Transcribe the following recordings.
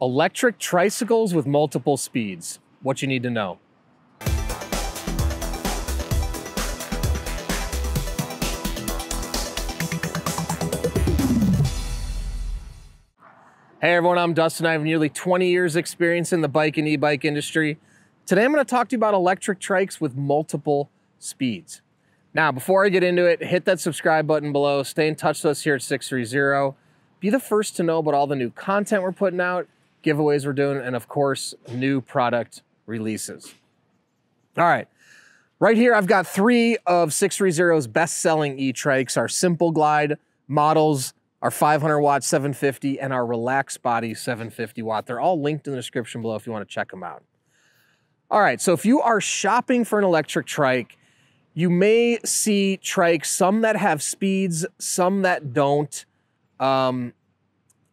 Electric tricycles with multiple speeds. What you need to know. Hey everyone, I'm Dustin. I have nearly 20 years experience in the bike and e-bike industry. Today I'm going to talk to you about electric trikes with multiple speeds. Now, before I get into it, hit that subscribe button below. Stay in touch with us here at 630. Be the first to know about all the new content we're putting out, giveaways we're doing, and of course, new product releases. All right, right here I've got 3 of 630's best-selling e-trikes, our Simple Glide models, our 500 watt 750, and our Relax Body 750 watt. They're all linked in the description below if you want to check them out. All right, so if you are shopping for an electric trike, you may see trikes, some that have speeds, some that don't. A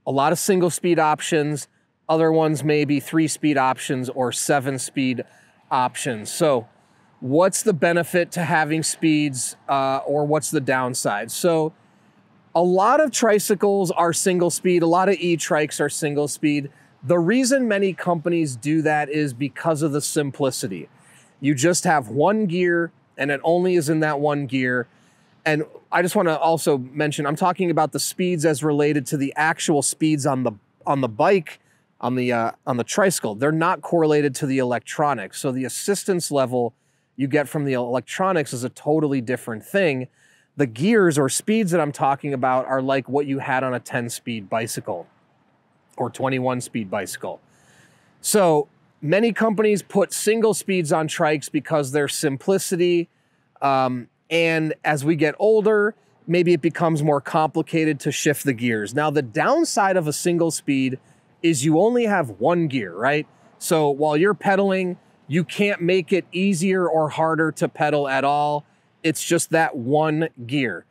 lot of single speed options. Other ones may be 3-speed options or 7-speed options. So what's the benefit to having speeds or what's the downside? So a lot of tricycles are single speed. A lot of e-trikes are single speed. The reason many companies do that is because of the simplicity. You just have one gear and it only is in that one gear. And I just want to also mention, I'm talking about the speeds as related to the actual speeds on the bike, on the tricycle. They're not correlated to the electronics. So the assistance level you get from the electronics is a totally different thing. The gears or speeds that I'm talking about are like what you had on a 10-speed bicycle or 21-speed bicycle. So many companies put single speeds on trikes because their simplicity, and as we get older, maybe it becomes more complicated to shift the gears. Now, the downside of a single speed is you only have one gear, right? So while you're pedaling, you can't make it easier or harder to pedal at all. It's just that one gear.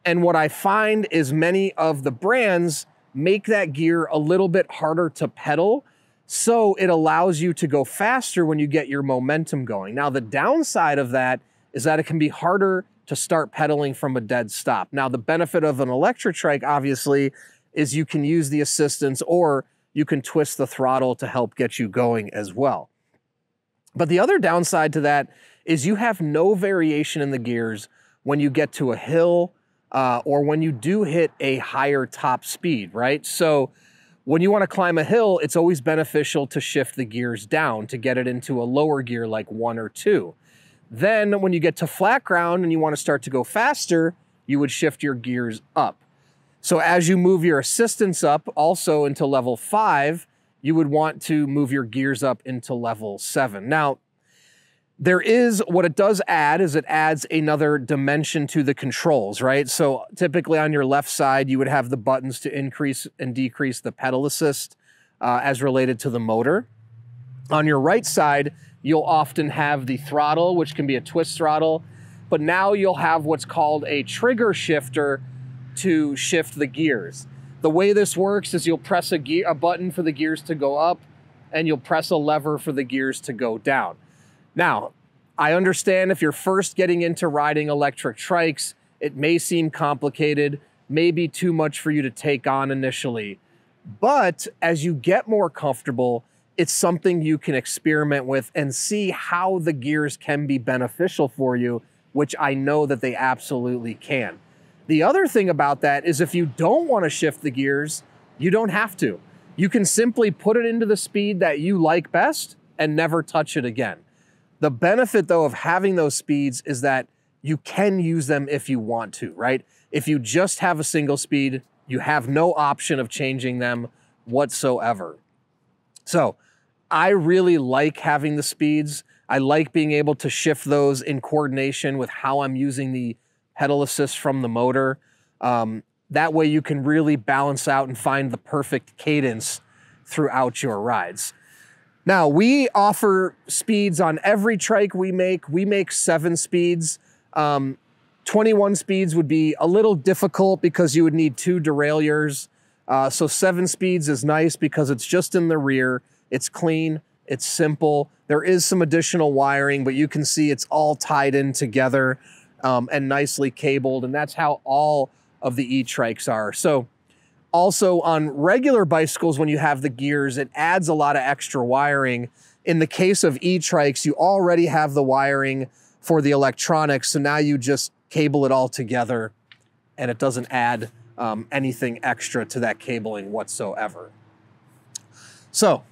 And what I find is many of the brands make that gear a little bit harder to pedal, so it allows you to go faster when you get your momentum going. Now, the downside of that is that it can be harder to start pedaling from a dead stop. Now, the benefit of an electric trike, obviously, is you can use the assistance or you can twist the throttle to help get you going as well. But the other downside to that is you have no variation in the gears when you get to a hill or when you do hit a higher top speed, right? So when you want to climb a hill, it's always beneficial to shift the gears down to get it into a lower gear like 1 or 2. Then when you get to flat ground and you want to start to go faster, you would shift your gears up. So as you move your assistance up also into level 5, you would want to move your gears up into level 7. Now, what it does add is it adds another dimension to the controls, right? So typically on your left side, you would have the buttons to increase and decrease the pedal assist as related to the motor. On your right side, you'll often have the throttle, which can be a twist throttle, but now you'll have what's called a trigger shifter to shift the gears. The way this works is you'll press a button for the gears to go up, and you'll press a lever for the gears to go down. Now, I understand if you're first getting into riding electric trikes, it may seem complicated, may be too much for you to take on initially. But as you get more comfortable, it's something you can experiment with and see how the gears can be beneficial for you, which I know that they absolutely can. The other thing about that is if you don't want to shift the gears, you don't have to. You can simply put it into the speed that you like best and never touch it again. The benefit, though, of having those speeds is that you can use them if you want to, right? If you just have a single speed, you have no option of changing them whatsoever. So I really like having the speeds. I like being able to shift those in coordination with how I'm using the pedal assist from the motor. That way you can really balance out and find the perfect cadence throughout your rides. Now, we offer speeds on every trike we make. We make 7 speeds. 21 speeds would be a little difficult because you would need 2 derailleurs. So 7 speeds is nice because it's just in the rear. It's clean, it's simple. There is some additional wiring, but you can see it's all tied in together and nicely cabled. And that's how all of the e-trikes are. So Also, on regular bicycles, when you have the gears, it adds a lot of extra wiring. In the case of e-trikes, you already have the wiring for the electronics, so now you just cable it all together and it doesn't add anything extra to that cabling whatsoever. So,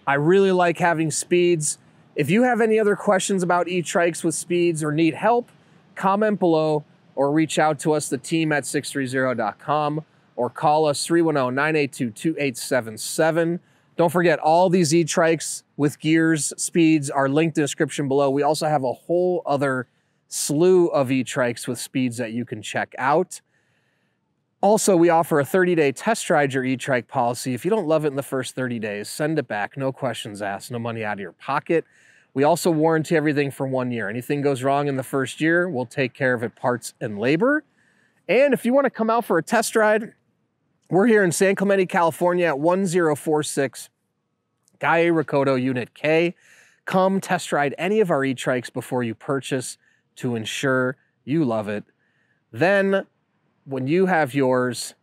I really like having speeds. If you have any other questions about e-trikes with speeds or need help, comment below or reach out to us, the team at sixthreezero.com, or call us 310-982-2877. Don't forget, all these e-trikes with gears, speeds are linked in the description below. We also have a whole other slew of e-trikes with speeds that you can check out. Also, we offer a 30-day test ride your e-trike policy. If you don't love it in the first 30 days, send it back. No questions asked, no money out of your pocket. We also warranty everything for 1 year. Anything goes wrong in the first year, we'll take care of it, parts and labor. And if you want to come out for a test ride, we're here in San Clemente, California at 1046 Galle Recodo Unit K. Come test ride any of our e-trikes before you purchase to ensure you love it. Then, when you have yours,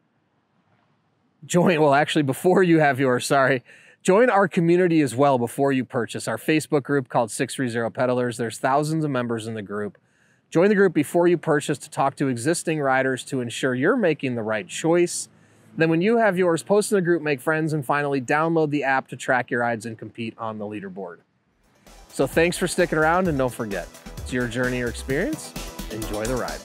before you have yours, sorry, join our community as well before you purchase. Our Facebook group called 630 Peddlers. There's thousands of members in the group. Join the group before you purchase to talk to existing riders to ensure you're making the right choice. Then when you have yours, post in the group, make friends, and finally download the app to track your rides and compete on the leaderboard. So thanks for sticking around, and don't forget, it's your journey or experience. Enjoy the ride.